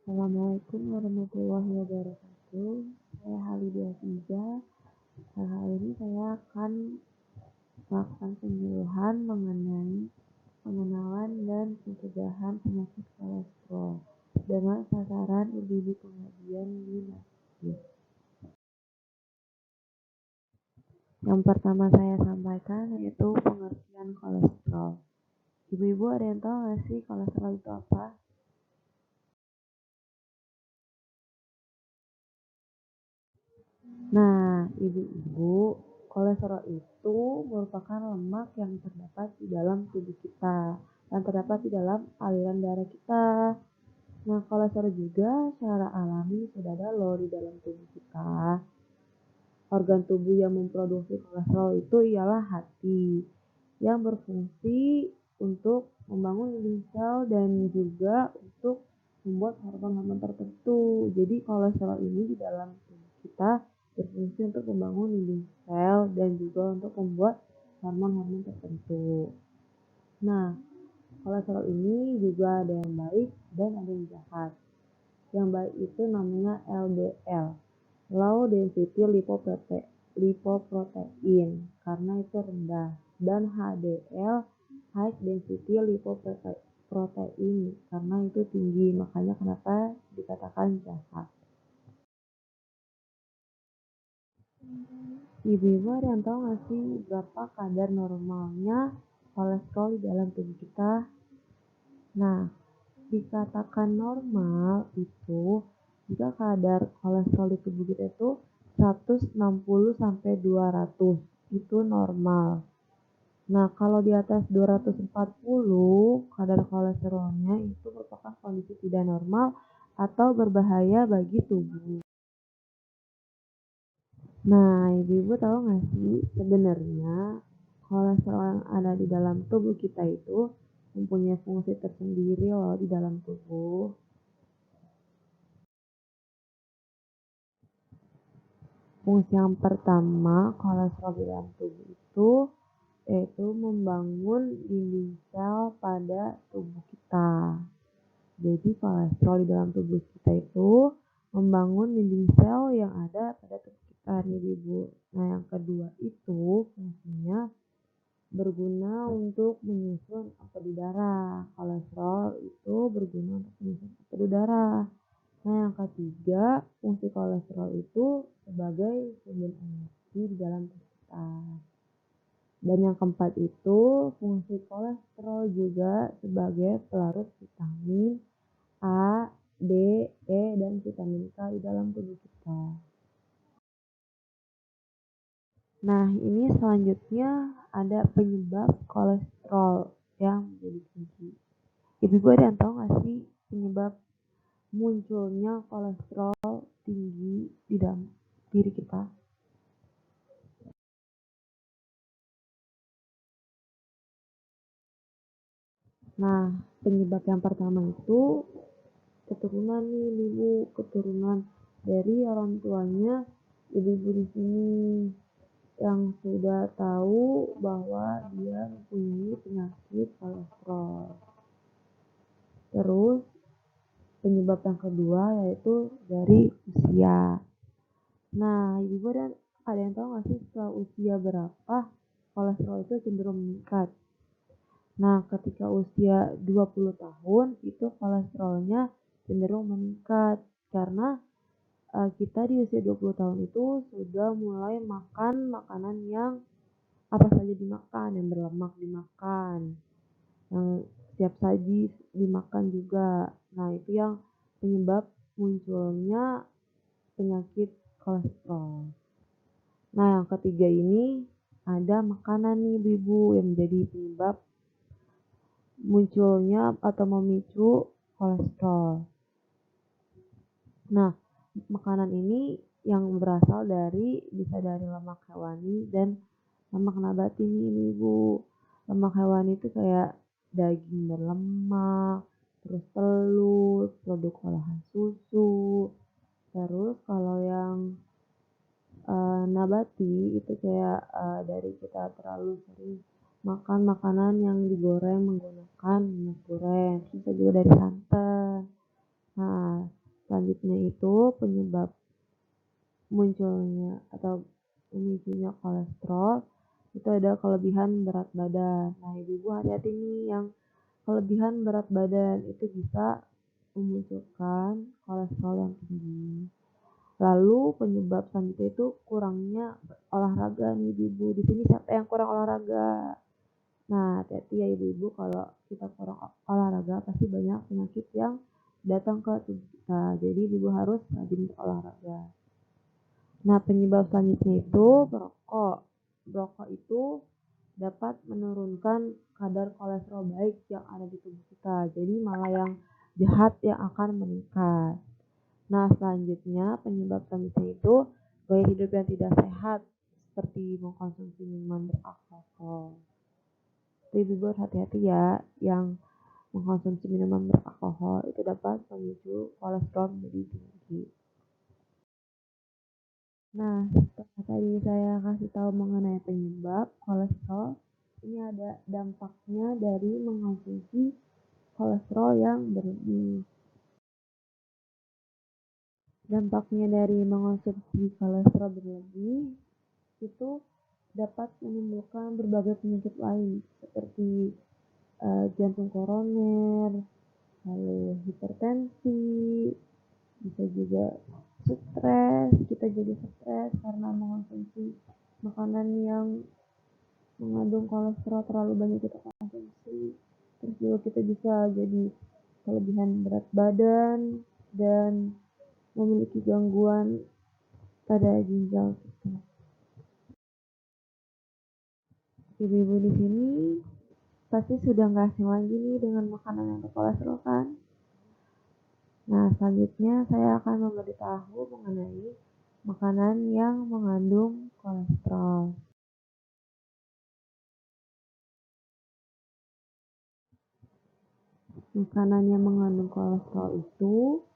Assalamualaikum warahmatullahi wabarakatuh. Saya Halidia Fiza. Kali ini saya akan melakukan penyuluhan mengenai pengenalan dan pencegahan penyakit kolesterol dengan sasaran ibu-ibu pengajian di masjid. Yang pertama saya sampaikan yaitu pengertian kolesterol. Ibu-ibu ada yang tahu nggak sih kolesterol itu apa? Nah, ibu-ibu, kolesterol itu merupakan lemak yang terdapat di dalam tubuh kita, yang terdapat di dalam aliran darah kita. Nah, kolesterol juga secara alami sudah ada loh di dalam tubuh kita. Organ tubuh yang memproduksi kolesterol itu ialah hati, yang berfungsi untuk membangun dinding sel dan juga untuk membuat hormon-hormon tertentu. Jadi kolesterol ini di dalam tubuh kita berfungsi untuk membangun dinding sel dan juga untuk membuat hormon-hormon tertentu. Nah, kolesterol ini juga ada yang baik dan ada yang jahat. Yang baik itu namanya LDL, low density lipoprotein, karena itu rendah, dan HDL, high density lipoprotein, karena itu tinggi. Makanya kenapa dikatakan jahat. Ibu-ibu ada yang tahu nggak sih berapa kadar normalnya kolesterol di dalam tubuh kita? Nah, dikatakan normal itu jika kadar kolesterol di tubuh kita itu 160 sampai 200 itu normal. Nah, kalau di atas 240 kadar kolesterolnya itu merupakan kondisi tidak normal atau berbahaya bagi tubuh. Nah, ibu-ibu tahu nggak sih sebenarnya kolesterol yang ada di dalam tubuh kita itu mempunyai fungsi tersendiri loh di dalam tubuh. Fungsi yang pertama kolesterol di dalam tubuh itu yaitu membangun dinding sel pada tubuh kita. Jadi kolesterol di dalam tubuh kita itu membangun dinding sel yang ada pada tubuh kita nih ibu. Nah, yang kedua itu fungsinya berguna untuk menyusun apel darah. Kolesterol itu berguna untuk menyusun apel darah. Nah, yang ketiga, fungsi kolesterol itu sebagai sumber energi di dalam tubuh kita. Dan yang keempat itu, fungsi kolesterol juga sebagai pelarut vitamin A, D, E, dan vitamin K di dalam tubuh kita. Nah, ini selanjutnya ada penyebab kolesterol yang menjadi tinggi. Ibu-ibu ada yang tahu nggak sih penyebab munculnya kolesterol tinggi di dalam diri kita? Nah, penyebab yang pertama itu keturunan nih ibu, keturunan dari orang tuanya ibu-ibu di sini yang sudah tahu bahwa dia mempunyai penyakit kolesterol. Terus penyebab yang kedua yaitu dari usia. Nah, ibu ada yang tahu nggak sih setelah usia berapa kolesterol itu cenderung meningkat? Nah, ketika usia 20 tahun itu kolesterolnya cenderung meningkat karena kita di usia 20 tahun itu sudah mulai makan makanan yang apa saja dimakan, yang berlemak dimakan, yang siap saji dimakan juga. Nah, itu yang penyebab munculnya penyakit kolesterol. Nah, yang ketiga ini ada makanan nih ibu yang menjadi penyebab munculnya atau memicu kolesterol. Nah, makanan ini yang berasal bisa dari lemak hewani dan lemak nabati nih ibu. Lemak hewani itu kayak daging berlemak, terus telur, produk olahan susu. Terus kalau yang nabati itu kayak dari kita terlalu sering makan makanan yang digoreng menggunakan minyak goreng, bisa juga dari santan. Nah, itu penyebab munculnya atau memicunya kolesterol itu ada kelebihan berat badan. Nah, ibu-ibu hati-hati nih yang kelebihan berat badan itu bisa memunculkan kolesterol yang tinggi. Lalu penyebab selanjutnya itu kurangnya olahraga nih ibu-ibu. Di sini siapa yang kurang olahraga? Nah, hati-hati ya ibu-ibu kalau kita kurang olahraga pasti banyak penyakit yang datang ke tubuh kita. Jadi ibu harus rajin olahraga. Nah, penyebab selanjutnya itu merokok. Merokok itu dapat menurunkan kadar kolesterol baik yang ada di tubuh kita. Jadi malah yang jahat yang akan meningkat. Nah, selanjutnya penyebab selanjutnya itu gaya hidup yang tidak sehat seperti mengkonsumsi minuman beralkohol. Jadi ibu hati-hati ya yang mengkonsumsi minuman beralkohol itu dapat memicu kolesterol menjadi tinggi. Nah, setelah tadi saya kasih tahu mengenai penyebab kolesterol, ini ada dampaknya dari mengkonsumsi kolesterol yang berlebih. Dampaknya dari mengkonsumsi kolesterol berlebih itu dapat menimbulkan berbagai penyakit lain seperti jantung koroner, lalu hipertensi, bisa juga stres, kita jadi stres karena mengkonsumsi makanan yang mengandung kolesterol terlalu banyak kita konsumsi. Terus juga kita bisa jadi kelebihan berat badan dan memiliki gangguan pada ginjal kita. Ibu-ibu di sini pasti sudah nggak asing lagi nih dengan makanan yang berkolesterol kan? Nah, selanjutnya saya akan memberitahu mengenai makanan yang mengandung kolesterol. Makanan yang mengandung kolesterol itu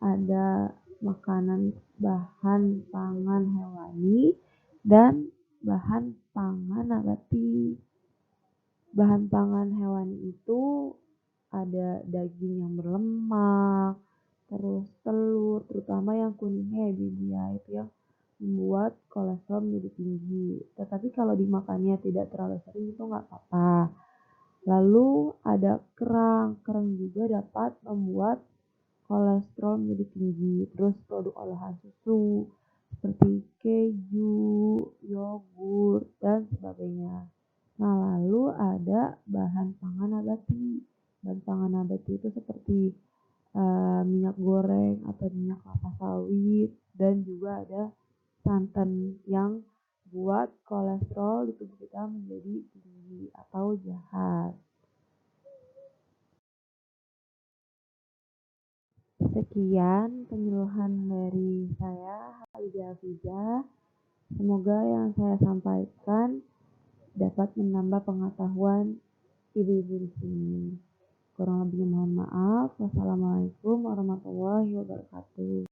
ada makanan bahan pangan hewani dan bahan pangan nabati. Bahan pangan hewani itu ada daging yang berlemak, terus telur, terutama yang kuningnya ya ibu ya, itu yang membuat kolesterol menjadi tinggi. Tetapi kalau dimakannya tidak terlalu sering itu nggak apa-apa. Lalu ada kerang juga dapat membuat kolesterol menjadi tinggi. Terus produk olahan susu seperti keju, yogurt, dan sebagainya. Nah, lalu ada bahan pangan nabati. Bahan pangan nabati itu seperti minyak goreng atau minyak kelapa sawit, dan juga ada santan yang buat kolesterol di tubuh kita menjadi tinggi atau jahat. Sekian penyuluhan dari saya, Halidia Afiza. Semoga yang saya sampaikan dapat menambah pengetahuan ibu-ibu di sini. Kurang lebihnya mohon maaf. Wassalamualaikum warahmatullahi wabarakatuh.